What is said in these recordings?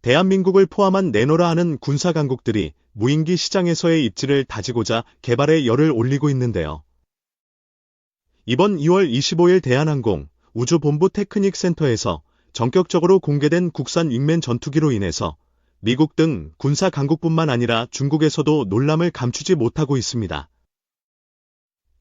대한민국을 포함한 내노라 하는 군사 강국들이 무인기 시장에서의 입지를 다지고자 개발에 열을 올리고 있는데요. 이번 2월 25일 대한항공 우주본부 테크닉 센터에서 전격적으로 공개된 국산 윙맨 전투기로 인해서 미국 등 군사 강국뿐만 아니라 중국에서도 놀람을 감추지 못하고 있습니다.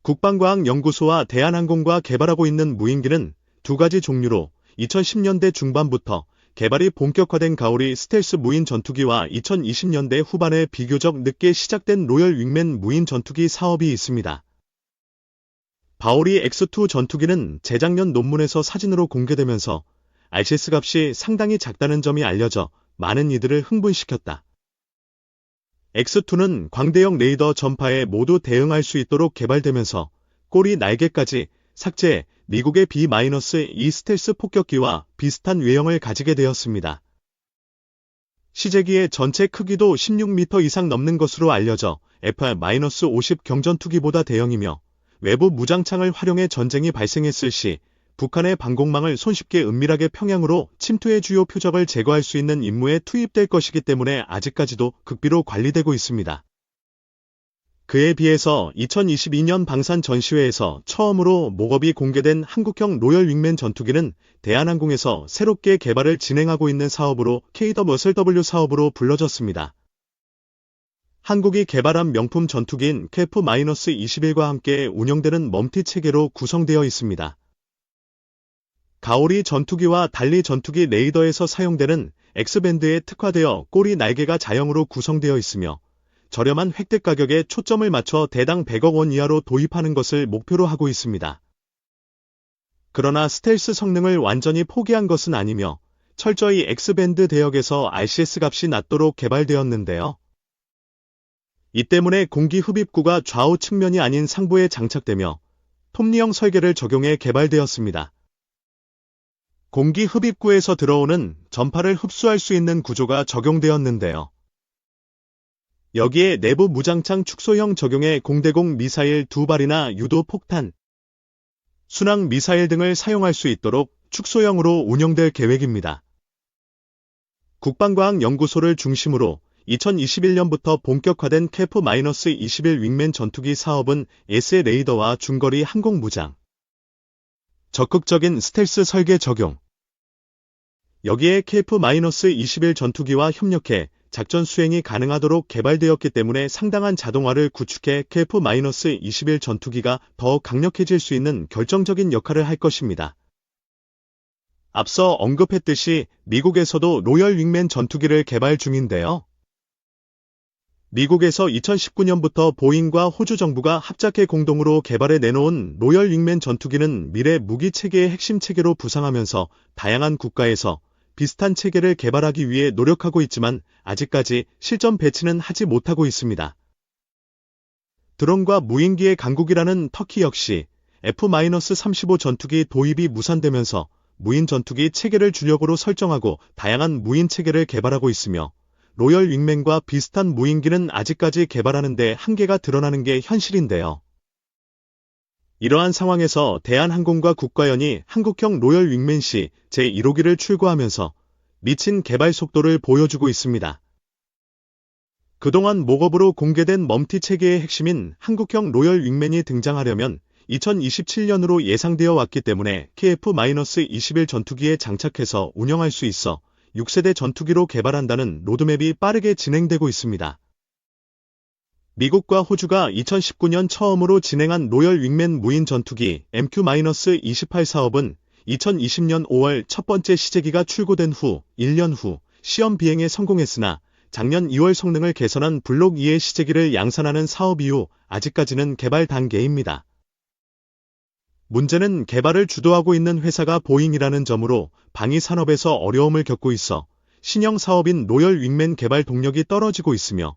국방과학연구소와 대한항공과 개발하고 있는 무인기는 두 가지 종류로 2010년대 중반부터 개발이 본격화된 가오리 스텔스 무인 전투기와 2020년대 후반에 비교적 늦게 시작된 로열 윙맨 무인 전투기 사업이 있습니다. 가오리 X2 전투기는 재작년 논문에서 사진으로 공개되면서 RCS 값이 상당히 작다는 점이 알려져 많은 이들을 흥분시켰다. X2는 광대역 레이더 전파에 모두 대응할 수 있도록 개발되면서 꼬리 날개까지 삭제, 미국의 B-2 스텔스 폭격기와 비슷한 외형을 가지게 되었습니다. 시제기의 전체 크기도 16m 이상 넘는 것으로 알려져 FR-50 경전투기보다 대형이며 외부 무장창을 활용해 전쟁이 발생했을 시 북한의 방공망을 손쉽게 은밀하게 평양으로 침투해 주요 표적을 제거할 수 있는 임무에 투입될 것이기 때문에 아직까지도 극비로 관리되고 있습니다. 그에 비해서 2022년 방산 전시회에서 처음으로 목업이 공개된 한국형 로열 윙맨 전투기는 대한항공에서 새롭게 개발을 진행하고 있는 사업으로 KW 사업으로 불러졌습니다. 한국이 개발한 명품 전투기인 KF-21과 함께 운영되는 멈티 체계로 구성되어 있습니다. 가오리 전투기와 달리 전투기 레이더에서 사용되는 X밴드에 특화되어 꼬리 날개가 자형으로 구성되어 있으며 저렴한 획득 가격에 초점을 맞춰 대당 100억 원 이하로 도입하는 것을 목표로 하고 있습니다. 그러나 스텔스 성능을 완전히 포기한 것은 아니며 철저히 X밴드 대역에서 RCS 값이 낮도록 개발되었는데요. 이 때문에 공기 흡입구가 좌우 측면이 아닌 상부에 장착되며 톱니형 설계를 적용해 개발되었습니다. 공기 흡입구에서 들어오는 전파를 흡수할 수 있는 구조가 적용되었는데요. 여기에 내부 무장창 축소형 적용해 공대공 미사일 2발이나 유도 폭탄, 순항 미사일 등을 사용할 수 있도록 축소형으로 운영될 계획입니다. 국방과학연구소를 중심으로 2021년부터 본격화된 KF-21 윙맨 전투기 사업은 예스 레이더와 중거리 항공무장, 적극적인 스텔스 설계 적용, 여기에 KF-21 전투기와 협력해 작전 수행이 가능하도록 개발되었기 때문에 상당한 자동화를 구축해 KF-21 전투기가 더 강력해질 수 있는 결정적인 역할을 할 것입니다. 앞서 언급했듯이 미국에서도 로열 윙맨 전투기를 개발 중인데요. 미국에서 2019년부터 보잉과 호주 정부가 합작해 공동으로 개발해 내놓은 로열 윙맨 전투기는 미래 무기 체계의 핵심 체계로 부상하면서 다양한 국가에서 비슷한 체계를 개발하기 위해 노력하고 있지만 아직까지 실전 배치는 하지 못하고 있습니다. 드론과 무인기의 강국이라는 터키 역시 F-35 전투기 도입이 무산되면서 무인 전투기 체계를 주력으로 설정하고 다양한 무인 체계를 개발하고 있으며 로열 윙맨과 비슷한 무인기는 아직까지 개발하는 데 한계가 드러나는 게 현실인데요. 이러한 상황에서 대한항공과 국가연이 한국형 로열 윙맨-C 제1호기를 출고하면서 미친 개발 속도를 보여주고 있습니다. 그동안 목업으로 공개된 멈티 체계의 핵심인 한국형 로열 윙맨이 등장하려면 2027년으로 예상되어 왔기 때문에 KF-21 전투기에 장착해서 운영할 수 있어 6세대 전투기로 개발한다는 로드맵이 빠르게 진행되고 있습니다. 미국과 호주가 2019년 처음으로 진행한 로열 윙맨 무인 전투기 MQ-28 사업은 2020년 5월 첫 번째 시제기가 출고된 후 1년 후 시험 비행에 성공했으나 작년 2월 성능을 개선한 블록 2의 시제기를 양산하는 사업 이후 아직까지는 개발 단계입니다. 문제는 개발을 주도하고 있는 회사가 보잉이라는 점으로 방위 산업에서 어려움을 겪고 있어 신형 사업인 로열 윙맨 개발 동력이 떨어지고 있으며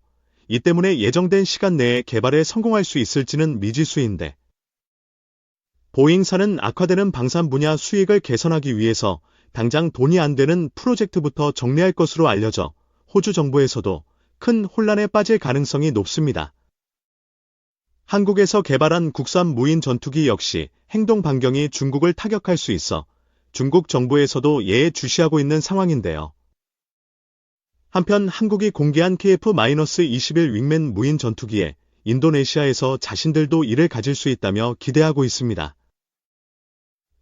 이 때문에 예정된 시간 내에 개발에 성공할 수 있을지는 미지수인데 보잉사는 악화되는 방산 분야 수익을 개선하기 위해서 당장 돈이 안 되는 프로젝트부터 정리할 것으로 알려져 호주 정부에서도 큰 혼란에 빠질 가능성이 높습니다. 한국에서 개발한 국산 무인 전투기 역시 행동 반경이 중국을 타격할 수 있어 중국 정부에서도 예의주시하고 있는 상황인데요. 한편 한국이 공개한 KF-21 윙맨 무인 전투기에 인도네시아에서 자신들도 이를 가질 수 있다며 기대하고 있습니다.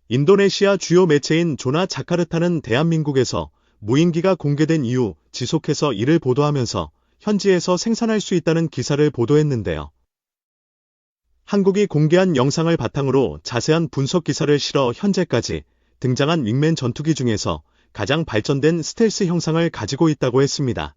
인도네시아 주요 매체인 조나 자카르타는 대한민국에서 무인기가 공개된 이후 지속해서 이를 보도하면서 현지에서 생산할 수 있다는 기사를 보도했는데요. 한국이 공개한 영상을 바탕으로 자세한 분석 기사를 실어 현재까지 등장한 윙맨 전투기 중에서 가장 발전된 스텔스 형상을 가지고 있다고 했습니다.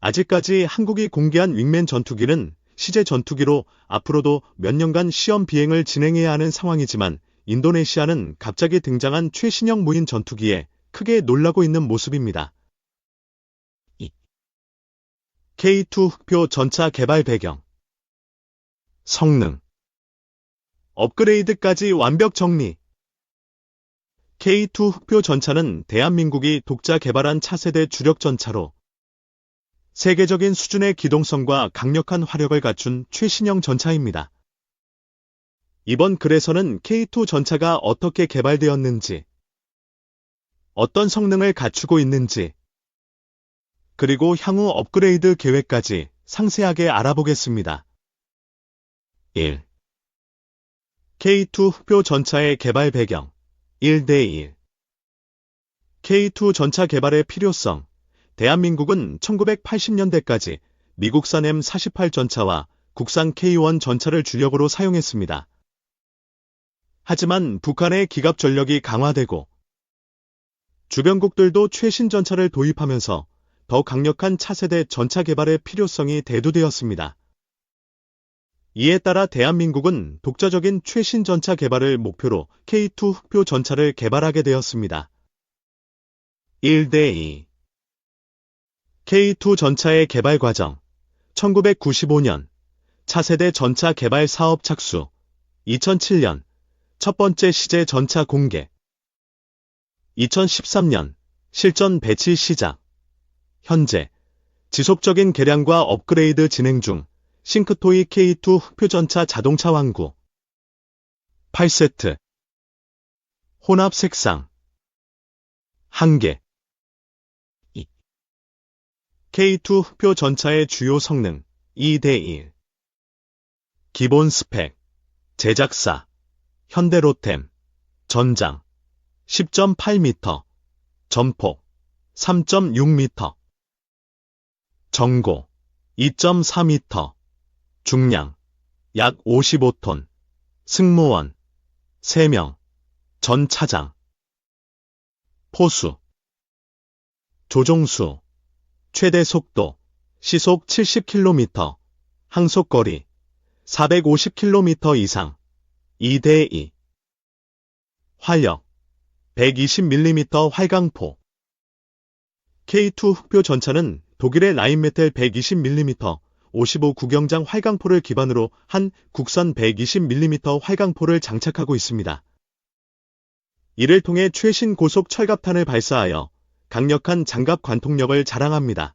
아직까지 한국이 공개한 윙맨 전투기는 시제 전투기로 앞으로도 몇 년간 시험 비행을 진행해야 하는 상황이지만 인도네시아는 갑자기 등장한 최신형 무인 전투기에 크게 놀라고 있는 모습입니다. K2 흑표 전차 개발 배경, 성능, 업그레이드까지 완벽 정리. K2 흑표 전차는 대한민국이 독자 개발한 차세대 주력 전차로 세계적인 수준의 기동성과 강력한 화력을 갖춘 최신형 전차입니다. 이번 글에서는 K2 전차가 어떻게 개발되었는지, 어떤 성능을 갖추고 있는지, 그리고 향후 업그레이드 계획까지 상세하게 알아보겠습니다. 1. K2 흑표 전차의 개발 배경 1대1 K2 전차 개발의 필요성. 대한민국은 1980년대까지 미국산 M48 전차와 국산 K1 전차를 주력으로 사용했습니다. 하지만 북한의 기갑 전력이 강화되고 주변국들도 최신 전차를 도입하면서 더 강력한 차세대 전차 개발의 필요성이 대두되었습니다. 이에 따라 대한민국은 독자적인 최신 전차 개발을 목표로 K2 흑표 전차를 개발하게 되었습니다. 1대2 K2 전차의 개발 과정 1995년 차세대 전차 개발 사업 착수 2007년 첫 번째 시제 전차 공개 2013년 실전 배치 시작 현재 지속적인 개량과 업그레이드 진행 중 싱크토이 K2 흑표 전차 자동차 완구 8세트 혼합 색상 1개 K2 흑표 전차의 주요 성능 2대1 기본 스펙 제작사 현대로템 전장 10.8m 전폭 3.6m 전고 2.4m 중량 약 55톤 승무원 3명 전 차장 포수 조종수 최대 속도 시속 70km 항속거리 450km 이상 2대2 활력 120mm 활강포 K2 흑표 전차는 독일의 라인메텔 120mm 55 구경장 활강포를 기반으로 한 국산 120mm 활강포를 장착하고 있습니다. 이를 통해 최신 고속 철갑탄을 발사하여 강력한 장갑 관통력을 자랑합니다.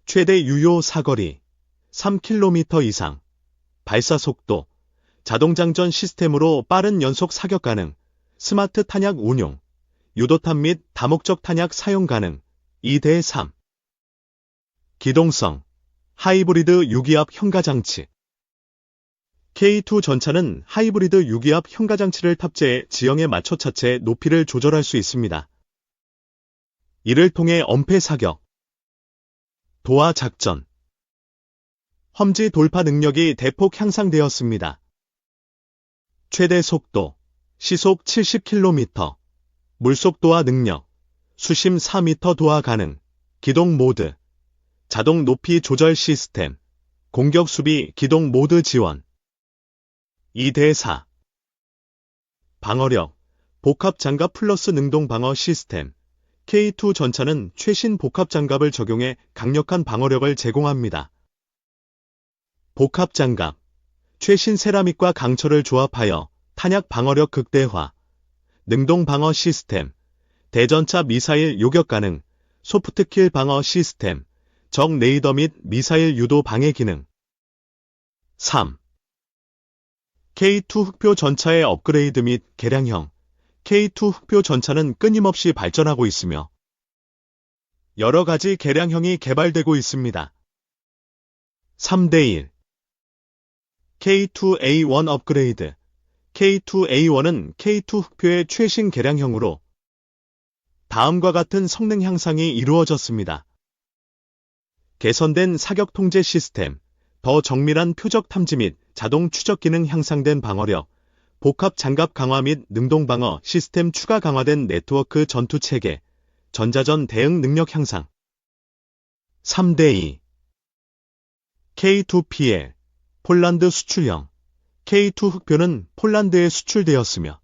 최대 유효 사거리 3km 이상, 발사 속도, 자동장전 시스템으로 빠른 연속 사격 가능, 스마트 탄약 운용, 유도탄 및 다목적 탄약 사용 가능, 2대3 기동성 하이브리드 유기압 현가장치 K2 전차는 하이브리드 유기압 현가장치를 탑재해 지형에 맞춰 차체 높이를 조절할 수 있습니다. 이를 통해 엄폐 사격, 도하 작전, 험지 돌파 능력이 대폭 향상되었습니다. 최대 속도, 시속 70km, 물속 도하 능력, 수심 4m 도하 가능, 기동 모드, 자동 높이 조절 시스템, 공격 수비 기동 모드 지원. 2대4 방어력, 복합 장갑 플러스 능동 방어 시스템. K2 전차는 최신 복합 장갑을 적용해 강력한 방어력을 제공합니다. 복합 장갑, 최신 세라믹과 강철을 조합하여 탄약 방어력 극대화, 능동 방어 시스템, 대전차 미사일 요격 가능, 소프트킬 방어 시스템, 적 레이더 및 미사일 유도 방해 기능. 3. K2 흑표 전차의 업그레이드 및 개량형. K2 흑표 전차는 끊임없이 발전하고 있으며 여러 가지 개량형이 개발되고 있습니다. 3대1 K2A1 업그레이드 K2A1은 K2 흑표의 최신 개량형으로 다음과 같은 성능 향상이 이루어졌습니다. 개선된 사격 통제 시스템, 더 정밀한 표적 탐지 및 자동 추적 기능 향상된 방어력, 복합 장갑 강화 및 능동 방어 시스템 추가 강화된 네트워크 전투 체계, 전자전 대응 능력 향상. 3대2 K2PL 폴란드 수출형 K2 흑표는 폴란드에 수출되었으며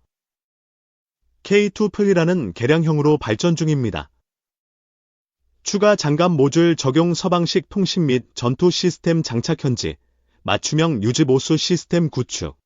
K2PL이라는 개량형으로 발전 중입니다. 추가 장갑 모듈 적용 서방식 통신 및 전투 시스템 장착 현지, 맞춤형 유지 보수 시스템 구축.